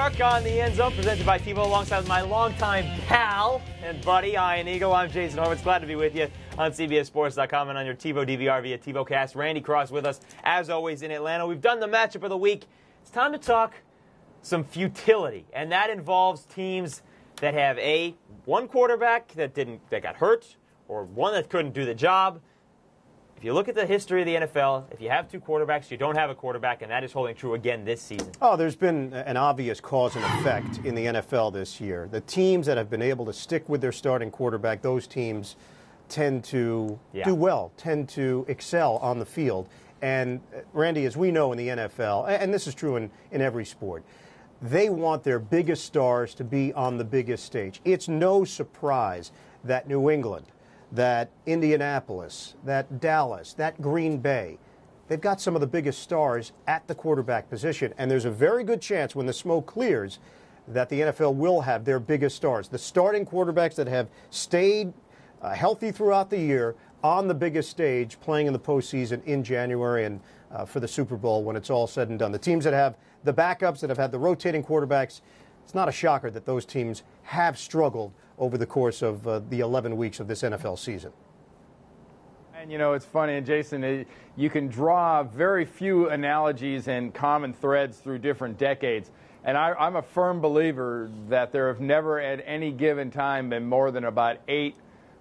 Mark on the End Zone, presented by TiVo, alongside my longtime pal and buddy, Ian Eagle. I'm Jason Horowitz. Glad to be with you on CBSSports.com and on your TiVo DVR via TiVocast. Randy Cross with us, as always, in Atlanta. We've done the matchup of the week. It's time to talk some futility, and that involves teams that have one quarterback that got hurt, or one that couldn't do the job. If you look at the history of the NFL, if you have two quarterbacks, you don't have a quarterback, and that is holding true again this season. Oh, there's been an obvious cause and effect in the NFL this year. The teams that have been able to stick with their starting quarterback, those teams tend to do well, tend to excel on the field. And, Randy, as we know in the NFL, and this is true in every sport, they want their biggest stars to be on the biggest stage. It's no surprise that New England, that Indianapolis, that Dallas, that Green Bay, they've got some of the biggest stars at the quarterback position. And there's a very good chance when the smoke clears that the NFL will have their biggest stars. The starting quarterbacks that have stayed healthy throughout the year on the biggest stage, playing in the postseason in January and for the Super Bowl when it's all said and done. The teams that have the backups, that have had the rotating quarterbacks, it's not a shocker that those teams have struggled over the course of the 11 weeks of this NFL season. And, you know, it's funny, and Jason, you can draw very few analogies and common threads through different decades. And I'm a firm believer that there have never at any given time been more than about 8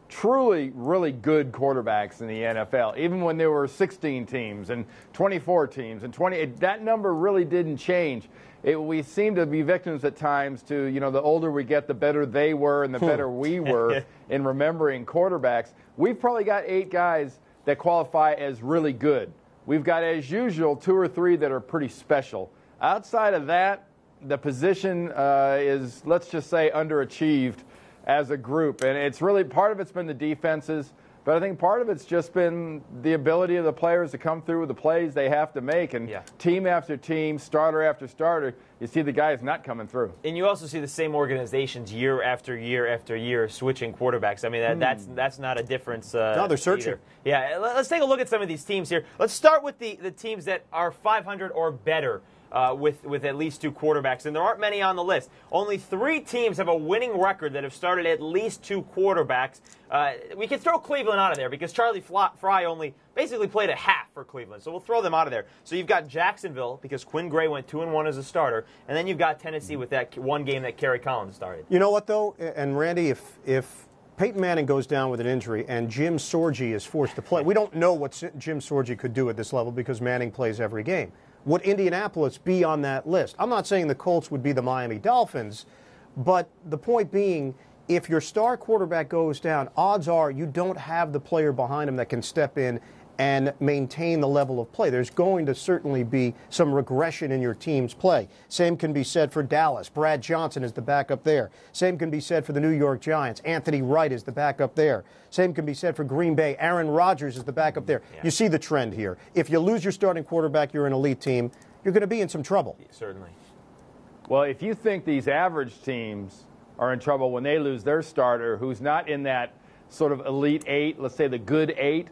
truly, really good quarterbacks in the NFL. Even when there were 16 teams and 24 teams and 20, that number really didn't change. We seem to be victims at times to, you know, the older we get, the better they were and the better we were in remembering quarterbacks. We've probably got 8 guys that qualify as really good. We've got, as usual, 2 or 3 that are pretty special. Outside of that, the position is, let's just say, underachieved as a group. And it's really, part of it's been the defenses, but I think part of it's just been the ability of the players to come through with the plays they have to make. And team after team, starter after starter, you see the guys not coming through. And you also see the same organizations year after year after year switching quarterbacks. I mean, that's not a difference. No, they're searching. Either. Yeah, let's take a look at some of these teams here. Let's start with the teams that are 500 or better. With at least 2 quarterbacks, and there aren't many on the list. Only 3 teams have a winning record that have started at least 2 quarterbacks. We can throw Cleveland out of there because Charlie Fry only basically played a half for Cleveland, so we'll throw them out of there. So you've got Jacksonville because Quinn Gray went 2-1 as a starter, and then you've got Tennessee with that one game that Kerry Collins started. You know what, though, and Randy, if Peyton Manning goes down with an injury and Jim Sorgi is forced to play, we don't know what Jim Sorgi could do at this level because Manning plays every game. Would Indianapolis be on that list? I'm not saying the Colts would be the Miami Dolphins, but the point being, if your star quarterback goes down, odds are you don't have the player behind him that can step in and maintain the level of play. There's going to certainly be some regression in your team's play. Same can be said for Dallas. Brad Johnson is the backup there. Same can be said for the New York Giants. Anthony Wright is the backup there. Same can be said for Green Bay. Aaron Rodgers is the backup there. You see the trend here. If you lose your starting quarterback, you're an elite team, you're going to be in some trouble. Certainly. Well, if you think these average teams are in trouble when they lose their starter, who's not in that sort of elite 8, let's say the good 8,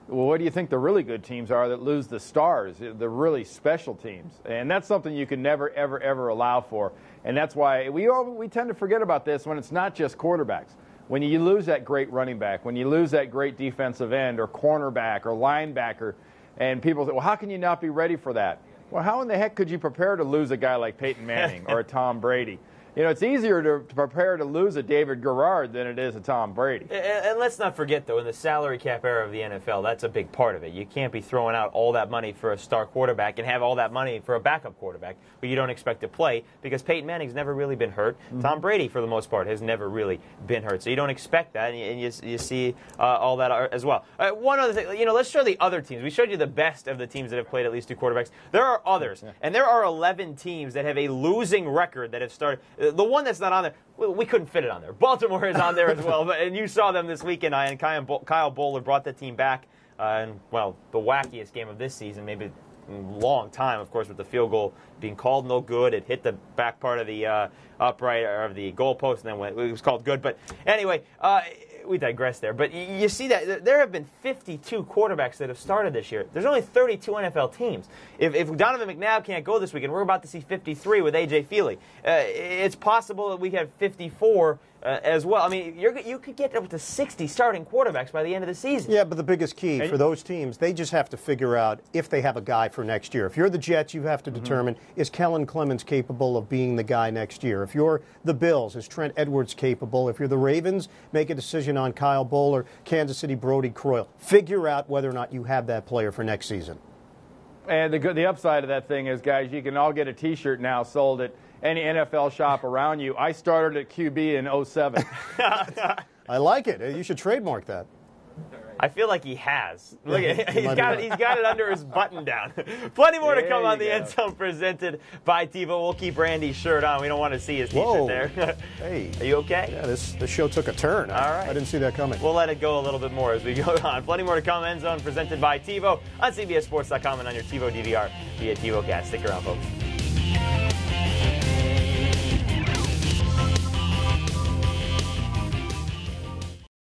well, what do you think the really good teams are that lose the stars, the really special teams? And that's something you can never, ever, ever allow for. And that's why we tend to forget about this when it's not just quarterbacks. When you lose that great running back, when you lose that great defensive end or cornerback or linebacker, and people say, well, how can you not be ready for that? Well, how in the heck could you prepare to lose a guy like Peyton Manning or a Tom Brady? You know, it's easier to prepare to lose a David Garrard than it is a Tom Brady. And let's not forget, though, in the salary cap era of the NFL, that's a big part of it. You can't be throwing out all that money for a star quarterback and have all that money for a backup quarterback who you don't expect to play because Peyton Manning's never really been hurt. Tom Brady, for the most part, has never really been hurt. So you don't expect that, and you see all that as well. One other thing, you know, let's show the other teams. We showed you the best of the teams that have played at least 2 quarterbacks. There are others, and there are 11 teams that have a losing record that have started. The one that's not on there, we couldn't fit it on there. Baltimore is on there as well, and you saw them this weekend, and Kyle Bowler brought the team back in, well, the wackiest game of this season, maybe in a long time, of course, with the field goal being called no good. It hit the back part of the upright or of the goalpost, and then it was called good. But anyway, we digress there. But you see that there have been 52 quarterbacks that have started this year. There's only 32 NFL teams. If Donovan McNabb can't go this weekend, we're about to see 53 with A.J. Feely. It's possible that we have 54 as well. I mean, you could get up to 60 starting quarterbacks by the end of the season. Yeah, but the biggest key for those teams, they just have to figure out if they have a guy for next year. If you're the Jets, you have to determine, is Kellen Clemens capable of being the guy next year? If you're the Bills, is Trent Edwards capable? If you're the Ravens, make a decision on Kyle Bowler, Kansas City, Brody Croyle. Figure out whether or not you have that player for next season. And the upside of that thing is, guys, you can all get a T-shirt now sold at any NFL shop around you. I started at QB in 07. I like it. You should trademark that. I feel like he has. Look at he's got it under his button down. Plenty more to come on the End Zone presented by TiVo. We'll keep Randy's shirt on. We don't want to see his T-shirt there. Hey. Are you okay? Yeah, this show took a turn. All right. I didn't see that coming. We'll let it go a little bit more as we go on. Plenty more to come. End Zone presented by TiVo on CBSSports.com and on your TiVo DVR via TiVo Cast. Stick around, folks.